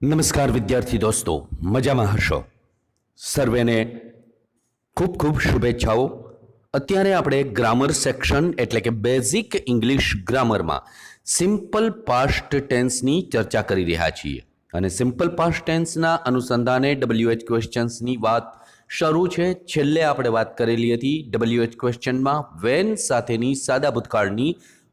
નમસ્કાર વિદ્યાર્થી દોસ્તો, મજામાં હશો? સર્વેને ખૂબ ખૂબ શુભેચ્છાઓ. અત્યારે આપણે ગ્રામર સેક્શન એટલે કે બેઝિક ઇંગ્લિશ ગ્રામરમાં સિમ્પલ પાસ્ટ ટેન્સની ચર્ચા કરી રહ્યા છીએ અને સિમ્પલ પાસ્ટ ટેન્સના અનુસંધાને WH ક્વેશ્ચન્સની વાત શરૂ છે. છેલ્લે આપણે વાત કરેલી હતી WH ક્વેશ્ચનમાં વેન સાથેની સાદા ભૂતકાળની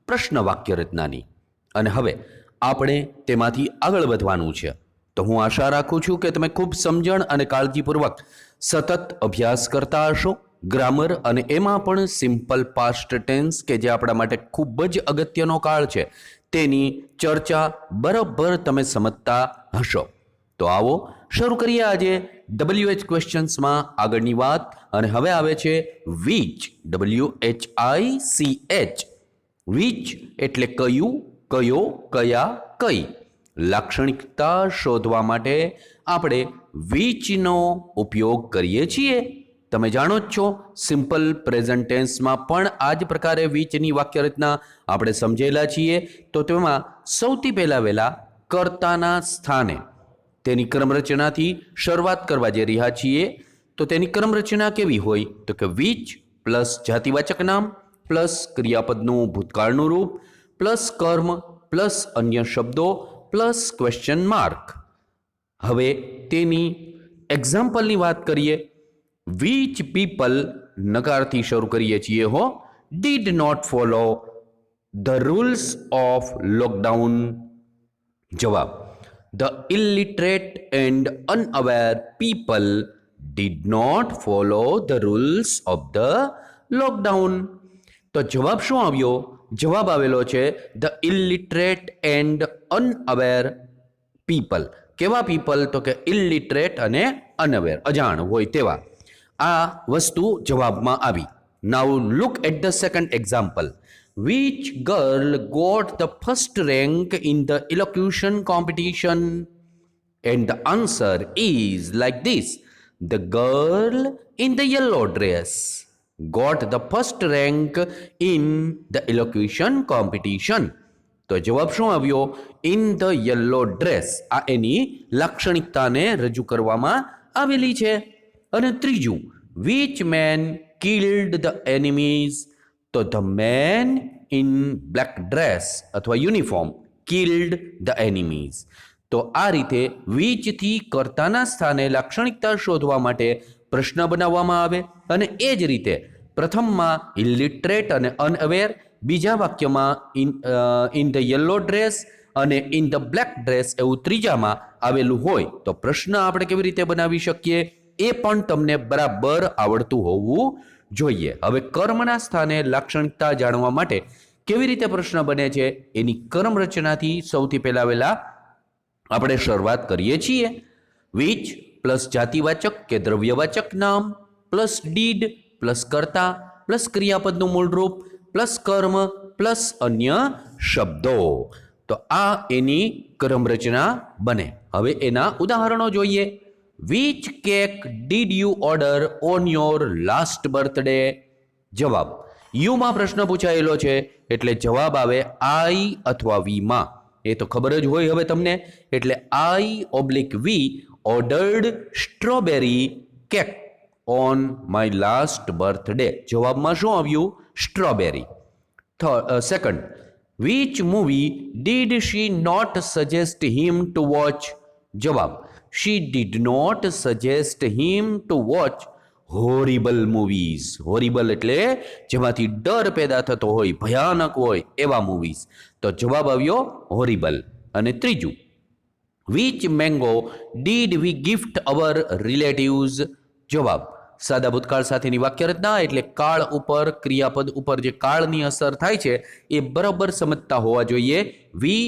પ્રશ્ન વાક્ય રચનાની, અને હવે આપણે તેમાંથી આગળ વધવાનું છે. તો હું આશા રાખું છું કે તમે ખૂબ સમજણ અને કાળજીપૂર્વક સતત અભ્યાસ કરતા હશો ગ્રામર, અને એમાં પણ સિમ્પલ પાસ્ટ ટેન્સ કે જે આપણા માટે ખૂબ જ અગત્યનો કાળ છે તેની ચર્ચા બરાબર તમે સમજતા હશો. તો આવો શરૂ કરીએ આજે WH ક્વેશ્ચન્સમાં આગળની વાત. અને હવે આવે છે વિચ, WHICH. વિચ એટલે કયું, કયો, કયા, કઈ. લાક્ષણિકતા શોધવા માટે આપણે વિચનો ઉપયોગ કરીએ છીએ. તમે જાણો જ છો સિમ્પલ પ્રેઝન્ટ ટેન્સમાં પણ આ જ પ્રકારે વિચની વાક્ય રચના આપણે સમજેલા છીએ. તો તેમાં સૌથી પહેલા કર્તાના સ્થાને તેની ક્રમરચનાથી શરૂઆત કરવા જઈ રહ્યા છીએ. તો તેની ક્રમરચના કેવી હોય? તો કે વિચ પ્લસ જાતિવાચક નામ પ્લસ ક્રિયાપદનું ભૂતકાળનું રૂપ પ્લસ કર્મ પ્લસ અન્ય શબ્દો પ્લસ ક્વેશ્ચન માર્ક. હવે તેની એક્ઝામ્પલની વાત કરીએ. વિચ પીપલ નકારથી શરૂ કરીએ છીએ હો. Did not follow the rules of lockdown. જવાબ: the illiterate and unaware people did not follow the rules of the lockdown. તો જવાબ શું આવ્યો? જવાબ આવેલો છે the illiterate and unaware people. કેવા પીપલ? તો કે ઇલિટરેટ અને અનઅવેર, અજાણ હોય તેવા. આ વસ્તુ જવાબમાં આવી. Now look at the second example. Which girl got the first rank in the elocution competition? And the answer is like this: the girl in the yellow dress got the first rank in the elocution competition. તો જવાબ શું આવ્યો? In the yellow dress. આ એની લાક્ષણિકતાને રજૂ કરવામાં આવેલી છે. અને ત્રીજું, which man killed the enemies? તો the man in black dress અથવા યુનિફોર્મ કિલ્ડ ધ એનિમીઝ. તો આ રીતે વિચથી કર્તાના સ્થાને લાક્ષણિકતા શોધવા માટે પ્રશ્ન બનાવવામાં આવે. અને એ જ રીતે પ્રથમમાં ઇલિટરેટ અને અનઅવેર, બીજા વાક્યમાં ઇન ધ યલો ડ્રેસ અને ઇન ધ બ્લેક ડ્રેસ એવું ત્રીજામાં આવેલું હોય તો પ્રશ્ન આપણે કેવી રીતે બનાવી શકીએ એ પણ તમને બરાબર આવડતું હોવું જોઈએ. હવે કર્મના સ્થાને લાક્ષણિકતા જાણવા માટે કેવી રીતે પ્રશ્ન બને છે એની કર્મ રચનાથી સૌથી પહેલા આપણે શરૂઆત કરીએ છીએ. વિચ પ્લસ જાતિવાચક કે દ્રવ્યવાચક નામ પ્લસ ડીડ પ્લસ કર્તા પ્લસ ક્રિયાપદનું મૂળરૂપ પ્લસ કર્મ પ્લસ અન્ય શબ્દો. તો આ એની ક્રમરચના બને. હવે એના ઉદાહરણો જોઈએ. Which cake did you order on your last birthday? જવાબ: યુમાં પ્રશ્ન પૂછાયેલો છે એટલે જવાબ આવે આઈ અથવા વીમાં. એ તો ખબર જ હોય હવે તમને. એટલે I/V ordered strawberry cake on my last birthday. જવાબમાં શું આવ્યું? Strawberry. Second, which movie did she not suggest him to watch? જવાબ: she did not suggest him to watch horrible movies. horrible એટલે જેમાંથી ડર પેદા થતો હોય, ભયાનક હોય એવા મૂવીઝ. તો જવાબ આવ્યો horrible. અને ત્રીજું, which mango did we gift our relatives? જવાબ: સાદા ભૂતકાળ સાથેની વાક્ય રચના એટલે કાળ ઉપર, ક્રિયાપદ ઉપર જે કાળની અસર થાય છે એ બરાબર સમજતા હોવા જોઈએ. We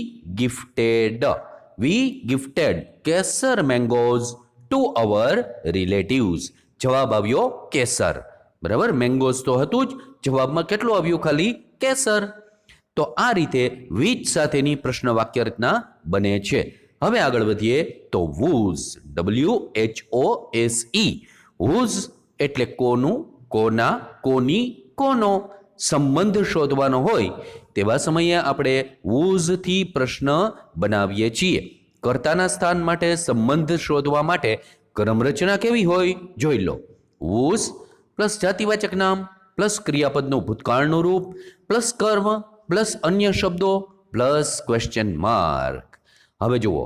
gifted Kesar mangoes to our relatives. જવાબ આવ્યો કેસર. બરાબર, મેંગોઝ તો હતું જ, જવાબમાં કેટલું આવ્યું? ખાલી કેસર. તો આ રીતે વિચ સાથેની પ્રશ્ન વાક્ય રચના બને છે. હવે આગળ વધીએ તો whose, WHOSE. whose એટલે કોનું, કોના, કોની, કોનો. સંબંધ શોધવાનો હોય તેવા સમયે આપણે whose થી પ્રશ્ન બનાવીએ છીએ. કર્તાના સ્થાન માટે સંબંધ શોધવા માટે ક્રમ રચના કેવી હોય જોઈ લો. વોઝ પ્લસ જાતિવાચક નામ પ્લસ ક્રિયાપદનું ભૂતકાળનું રૂપ પ્લસ કર્મ પ્લસ અન્ય શબ્દો પ્લસ ક્વેશ્ચન માર્ક. હવે જુઓ,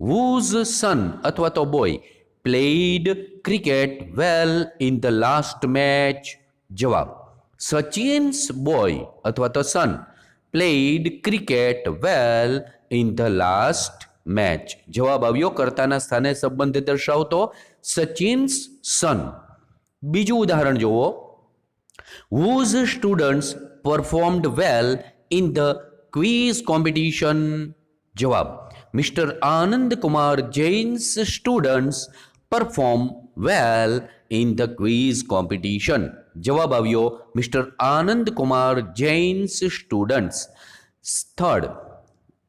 whose son અથવા તો boy played cricket well in the last match. જવાબ, સચિન્સ બોય અથવા તો સન played cricket well in the last match. જવાબ આવ્યો કર્તાના સ્થાને સંબંધ દર્શાવતો સચિન્સ સન. બીજું ઉદાહરણ જુઓ, whose students performed well in the quiz competition. જવાબ, mister Anand Kumar Jain's students perform well in the quiz competition. જવાબ આવ્યો mister Anand Kumar Jain's students. Third,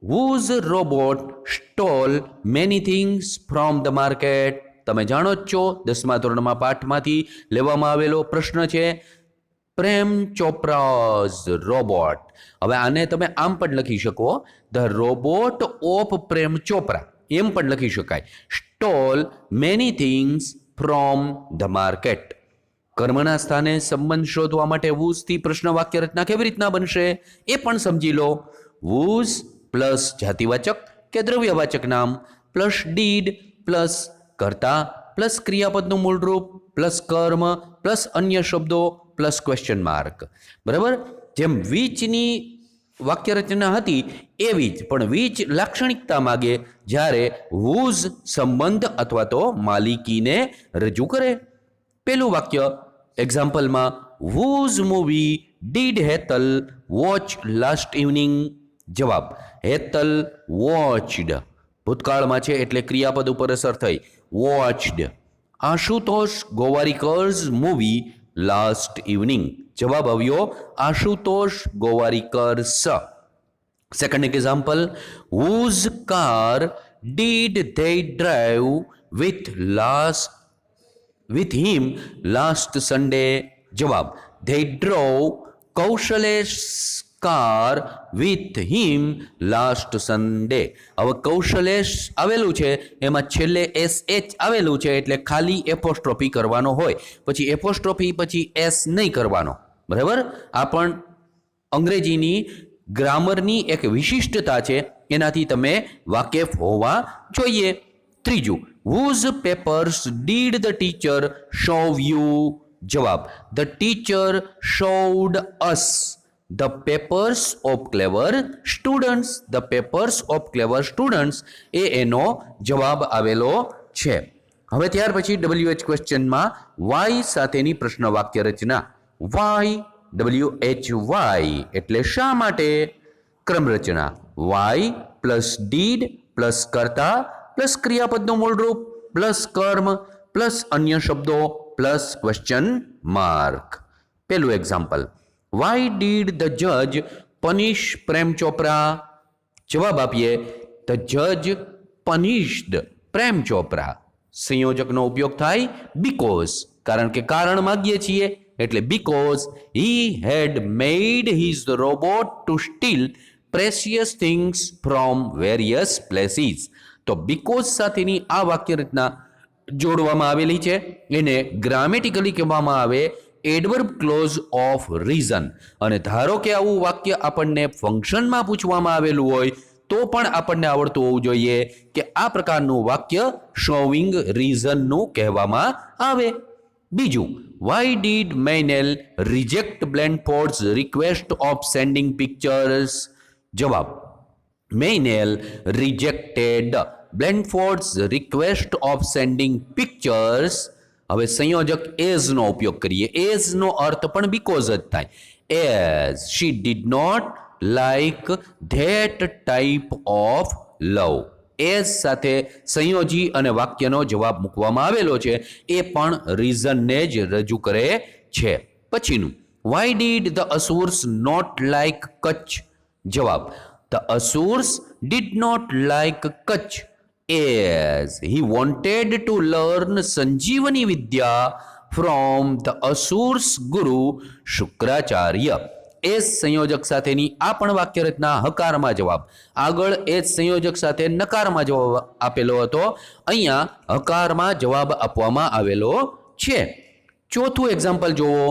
whose robot stole many things from the market. તમે જાણો જ છો 10મા ધોરણમાં પાઠમાંથી લેવામાં આવેલો પ્રશ્ન છે, પ્રેમ ચોપરાઝ રોબોટ. હવે આને તમે આમ પણ લખી શકો, the robot of Prem Chopra, એમ પણ લખી શકાય. Stall many things from the market. કર્મના સ્થાને સંબંધ શોધવા માટે વૂઝથી પ્રશ્ન વાક્ય રચના કેવી રીતના બનશે એ પણ સમજી લો. વૂઝ પ્લસ જાતિવાચક કે દ્રવ્યવાચક નામ પ્લસ ડીડ પ્લસ કર્તા પ્લસ ક્રિયાપદનું મૂળરૂપ પ્લસ કર્મ પ્લસ અન્ય શબ્દો પ્લસ ક્વેશ્ચન માર્ક. બરાબર, જેમ વીચની વાક્ય રચના હતી એવી જ, પણ વીચ લાક્ષણિકતા માગે જ્યારે whose સંબંધ અથવા તો માલિકીને રજૂ કરે. પેલું વાક્ય એક્ઝામ્પલમાં, whose movie did Hetal watch last evening. જવાબ, હેતલ વોચડ, ભૂતકાળમાં છે એટલે ક્રિયાપદ ઉપર અસર થઈ, watched Ashutosh Gowariker's movie last evening. જવાબ આવ્યો Ashutosh Gowariker's. Second example, whose car did they drive with him last Sunday. જવાબ, they drove કૌશલેશ car with him last Sunday. હવે કૌશલેશ આવેલું છે એમાં છેલ્લે SH આવેલું છે એટલે ખાલી એપોસ્ટ્રોફી કરવાનો હોય, પછી એપોસ્ટ્રોફી પછી S નહીં કરવાનો. બરાબર, આ પણ અંગ્રેજીની ગ્રામરની એક વિશિષ્ટતા છે, એનાથી તમે વાકેફ હોવા જોઈએ. ત્રીજું, whose papers did the teacher show you. જવાબ, the teacher showed us the papers of clever students. the papers of clever students એ એનો જવાબ આવેલો છે. હવે ત્યાર પછી WH ક્વેશ્ચનમાં વાય સાથેની પ્રશ્ન વાક્ય રચના. વાય, WHY એટલે શા માટે. ક્રમ રચના, વાય પ્લસ ડીડ પ્લસ કર્તા પ્લસ ક્રિયાપદનું મૂળરૂપ પ્લસ કર્મ પ્લસ અન્ય શબ્દો પ્લસ ક્વેશ્ચન માર્ક. પેલું એક્ઝામ્પલ, વાય ડીડ ધ જજ પનિશ પ્રેમ ચોપરા. જવાબ આપીએ, ધ જજ પનિશ્ડ પ્રેમ ચોપરા. સંયોજકનો ઉપયોગ થાય બીકોઝ, કારણ કે કારણ માગીએ છીએ એટલે because he had made his robot to steal precious things from various places. તો બીકોઝ સાથેની આ વાક્ય રચના જોડવામાં આવેલી છે, એને ગ્રામેટિકલી કહેવામાં આવે એડવર્બ ક્લોઝ ઓફ રીઝન. અને ધારો કે આવું વાક્ય આપણને ફંક્શનમાં પૂછવામાં આવેલું હોય તો પણ આપણને આવડતું હોવું જોઈએ કે આ પ્રકારનું વાક્ય શોવિંગ રીઝનનું કહેવામાં આવે. બીજું, why did Manel reject Blandford's request of sending pictures. જવાબ, Manel rejected Blandford's request of sending pictures. હવે સંયોજક એઝનો ઉપયોગ કરીએ. એઝનો અર્થ પણ બીકોઝ જ થાય. As she did not like that type of love. As સાથે સંયોજી અને વાક્યનો જવાબ મૂકવામાં આવેલો છે, એ પણ રીઝનને જ રજૂ કરે છે. પછીનું, why did the asurs not like Kutch. જવાબ, the asurs did not like Kutch as he wanted to learn Sanjeevani Vidya from the Asur's Guru Shukracharya. S સંયોજક સાથેની આ પણ વાક્ય રચના હકારમાં જવાબ, આગળ એસ સંયોજક સાથે નકારમાં જવાબ આપેલો હતો, અહીંયા હકારમાં જવાબ આપવામાં આવેલો છે. ચોથું એક્ઝામ્પલ જુઓ.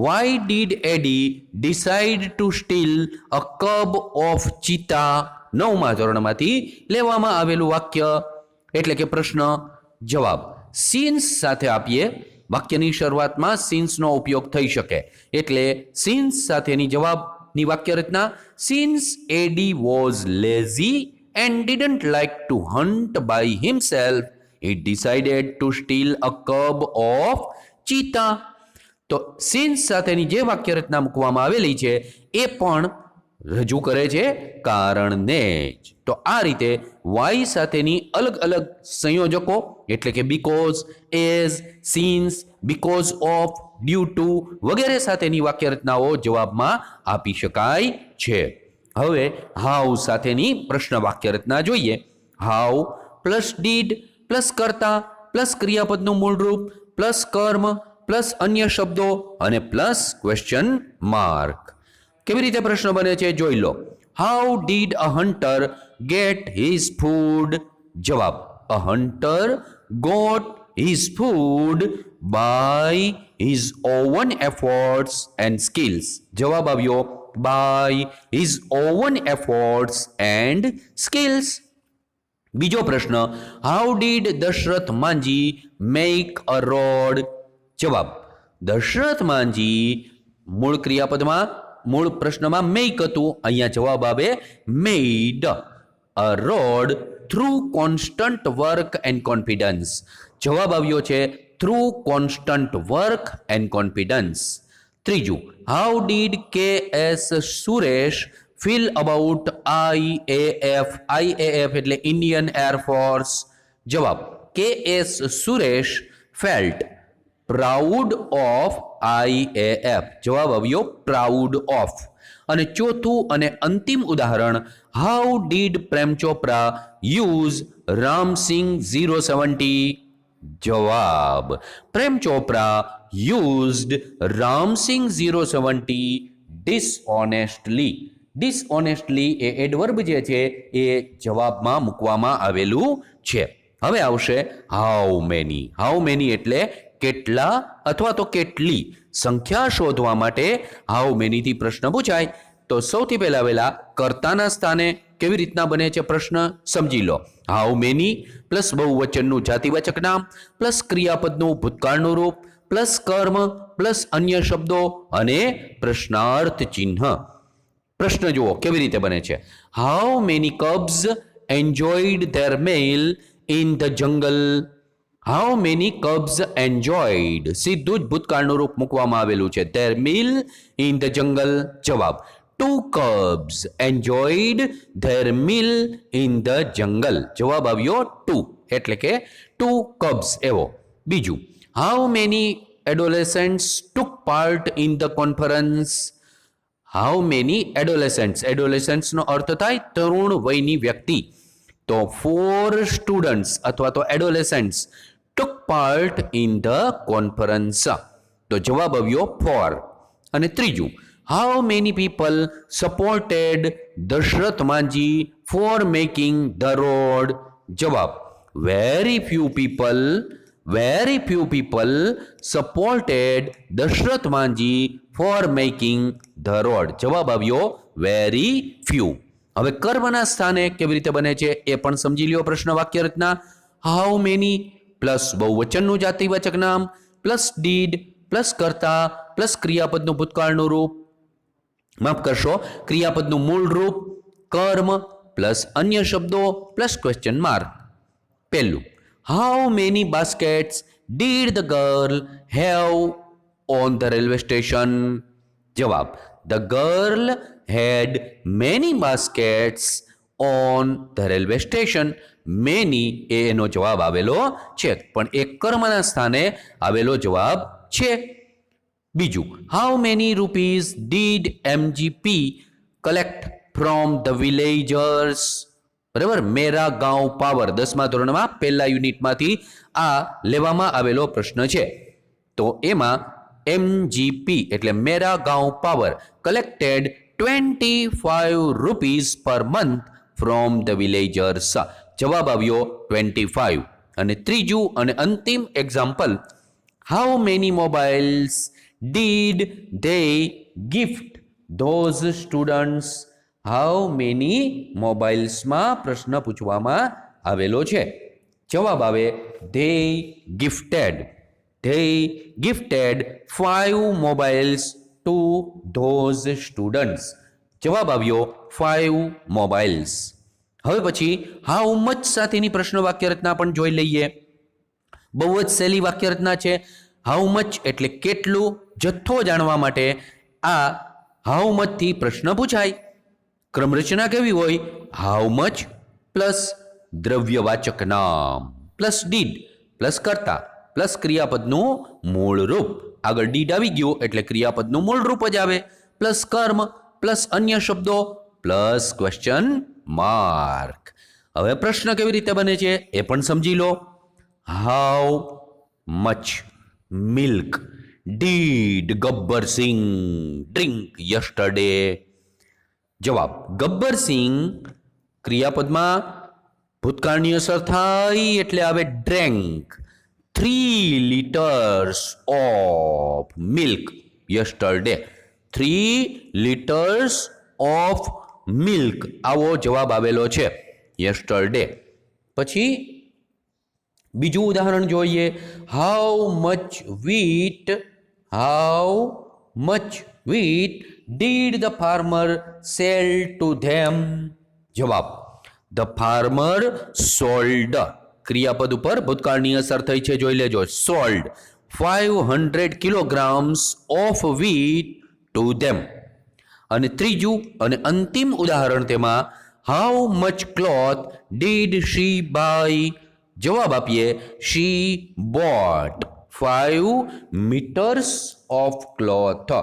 Why did Eddie decide to steal a cub of cheetah? 9મા ધોરણમાંથી લેવામાં આવેલું વાક્ય એટલે કે પ્રશ્ન. જવાબ સિન્સ સાથે આપીએ. વાક્યની શરૂઆતમાં સિન્સનો ઉપયોગ થઈ શકે એટલે સિન્સ સાથેની જવાબની વાક્ય રચના. Since Eddie was lazy and didn't like to hunt by himself, he decided to steal a cub of cheetah. તો સિન્સ સાથેની જે વાક્ય રચના મૂકવામાં આવેલી છે એ પણ રજૂ કરે છે કારણને જ. તો આ રીતે વાય સાથેની અલગ અલગ સંયોજકો એટલે કે because, as, since, because of, due to વગેરે સાથેની વાક્ય રચનાઓ જવાબમાં આપી શકાય છે. હવે હાઉ સાથેની પ્રશ્ન વાક્ય રચના જોઈએ. હાઉ પ્લસ ડીડ પ્લસ કર્તા પ્લસ ક્રિયાપદનું મૂળ રૂપ પ્લસ કર્મ પ્લસ અન્ય શબ્દો અને પ્લસ ક્વેશ્ચન માર્ક. કેવી રીતે પ્રશ્ન બને છે જોઈ લો. How did a hunter get his food? જવાબ a hunter got his food by his own efforts and skills. જવાબ આવ્યો by his own efforts and skills. બીજો પ્રશ્ન. How did Dashrath Manjhi make a road? જવાબ દશરથ માંજી મૂળ ક્રિયાપદમાં મૂળ પ્રશ્નમાં મેક હતું, અહીંયા જવાબ આવે made a road through constant work and confidence. જવાબ આવ્યો છે through constant work and confidence. ત્રીજું. How did K S Suresh feel about IAF? IAF એટલે ઇન્ડિયન એરફોર્સ. જવાબ K S Suresh felt proud of IAF. જવાબ આવ્યો પ્રાઉડ ઓફ. અને ચોથું અને અંતિમ ઉદાહરણ. How did Prem Chopra use Ram Singh 070? જવાબ પ્રેમ ચોપરા યુઝડ રામસિંગ 070 ડિસઓનેસ્ટલી. ડિસઓનેસ્ટલી એ એડવર્બ જે છે એ જવાબમાં મૂકવામાં આવેલું છે. હવે આવશે હાઉ મેની. હાઉ મેની એટલે કેટલા અથવા તો કેટલી. સંખ્યા શોધવા માટે હાઉ મેનીથી પ્રશ્ન પૂછાય તો સૌથી પહેલા કર્તાના સ્થાને કેવી રીતના બને છે પ્રશ્ન સમજી લો. હાઉ મેની પ્લસ બહુવચનનું જાતિવાચક નામ પ્લસ ક્રિયાપદનું ભૂતકાળનું રૂપ પ્લસ કર્મ પ્લસ અન્ય શબ્દો અને પ્રશ્નાર્થ ચિહ્ન. પ્રશ્ન જુઓ કેવી રીતે બને છે. How many cubs enjoyed their meal in the jungle? How many cubs enjoyed સીધું જ ભૂતકાળનું રૂપ મૂકવામાં આવેલું છે ધેર મિલ ઇન ધ જંગલ. જવાબ 2 cubs enjoyed their meal in the jungle. જવાબ આવ્યો 2 એટલે કે 2 cubs એવો. બીજું. How many adolescents took part in the conference? How many adolescents. એડોલેસન્ટ્સનો અર્થ થાય તરુણ વયની વ્યક્તિ. તો 4 સ્ટુડન્ટ્સ અથવા તો એડોલેસન્ટ્સ took part in the conference. તો જવાબ આવ્યો 4. અને ત્રીજું. How many people supported Dasharath Manjhi for making the road? જવાબ very few people supported Dasharath Manjhi for making the road. જવાબ આવ્યો વેરી ફ્યુ. હવે કર્મના સ્થાને કેવી રીતે બને છે એ પણ સમજી લ્યો પ્રશ્ન વાક્ય રચના. હાઉ મેની પ્લસ બહુવચનનું જાતિવાચક નામ પ્લસ ડીડ પ્લસ કર્તા પ્લસ ક્રિયાપદનું ભૂતકાળનું રૂપ માફ કરશો ક્રિયાપદનું મૂળ રૂપ કર્મ પ્લસ અન્ય શબ્દો પ્લસ ક્વેશ્ચન માર્ક. પહેલું. How many baskets did the girl have on the railway station? જવાબ the girl had many baskets on the railway station. many એનો જવાબ આવેલો છે પણ એ કર્મના સ્થાને આવેલો જવાબ છે. બીજું. How many rupees did MGP collect from the villagers? બરાબર. મેરા ગાંવ પાવર 10મા ધોરણમાં પહેલા યુનિટમાંથી આ લેવામાં આવેલો પ્રશ્ન છે. તો એમાં MGP એટલે Mera Gaon Power collected 25 rupees per month from the villagers. જવાબ આવ્યો 25. અને ત્રીજું અને અંતિમ example, how many mobiles did they gift those students. How many મોબાઈલ્સમાં પ્રશ્ન પૂછવામાં આવેલો છે. જવાબ આવે they gifted 5 mobiles to those students. જવાબ આવ્યો 5 મોબાઈલ્સ. હવે પછી હાઉ મચ સાથેની પ્રશ્ન વાક્ય રચના પણ જોઈ લઈએ. બહુ જ સહેલી વાક્ય રચના છે. હાઉ મચ એટલે કેટલું, જથ્થો જાણવા માટે આ હાઉ મચ થી પ્રશ્ન પૂછાય. ક્રમ રચના કેવી હોય? હાઉ મચ પ્લસ દ્રવ્યવાચક નામ પ્લસ ડીડ પ્લસ કર્તા પ્લસ ક્રિયાપદનું મૂળ રૂપ. આગળ ડીડ આવી ગયું એટલે ક્રિયાપદનું મૂળ રૂપ જ આવે, પ્લસ કર્મ પ્લસ અન્ય શબ્દો પ્લસ ક્વેશ્ચન માર્ક. હવે પ્રશ્ન કેવી રીતે બને છે એ પણ સમજી લો. How much milk did Gabbar Singh drink yesterday. જવાબ, ગબ્બર સિંહ ક્રિયાપદમાં ભૂતકાળની અસર થાય એટલે આવે drank 3 liters of milk yesterday. 3 liters of milk આવો જવાબ આવેલો છે યસ્ટરડે. પછી બીજું ઉદાહરણ જોઈએ. How much wheat did the farmer sell to them. જવાબ, ધ ફાર્મર સોલ્ડ. ક્રિયાપદ ઉપર ભૂતકાળની અસર થઈ છે, જોઈ લેજો. Sold 500 kilograms of wheat to them. અને ત્રીજું અને અંતિમ ઉદાહરણ તેમાં how much cloth did she buy. જવાબ આપીએ she bought 5 meters of cloth.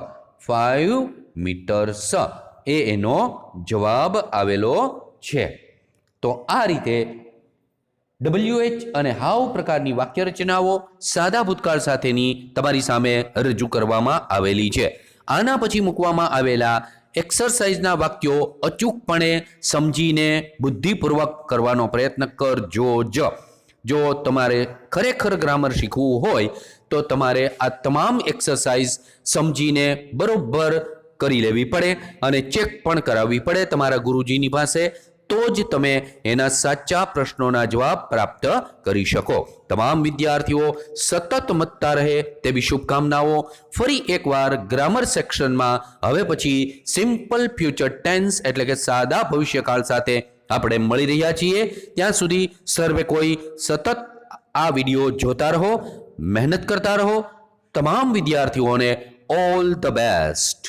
5 meters એ એનો જવાબ આવેલો છે. તો આ રીતે WH અને હાઉ પ્રકારની વાક્ય રચનાઓ સાદા ભૂતકાળ સાથેની તમારી સામે રજૂ કરવામાં આવેલી છે. આના પછી મૂકવામાં આવેલા એક્સરસાઇઝના વાક્યો અચૂકપણે સમજીને બુદ્ધિપૂર્વક કરવાનો પ્રયત્ન કરજો જ. જો તમારે ખરેખર ગ્રામર શીખવું હોય તો તમારે આ તમામ એક્સરસાઇઝ સમજીને બરોબર કરી લેવી પડે અને ચેક પણ કરાવવી પડે તમારા ગુરુજીની પાસે. તો જ તમે એના સાચા પ્રશ્નોના જવાબ પ્રાપ્ત કરી શકો. તમામ વિદ્યાર્થીઓ સતત મતતા રહે તેવી શુભકામનાઓ. ફરી એકવાર ગ્રામર સેક્શનમાં હવે પછી સિમ્પલ ફ્યુચર ટેન્સ એટલે કે સાદા ભવિષ્યકાળ સાથે આપણે મળી રહ્યા છીએ. ત્યાં સુધી સર્વે કોઈ સતત આ વિડીયો જોતા રહો, મહેનત કરતા રહો. તમામ વિદ્યાર્થીઓને ઓલ ધ બેસ્ટ.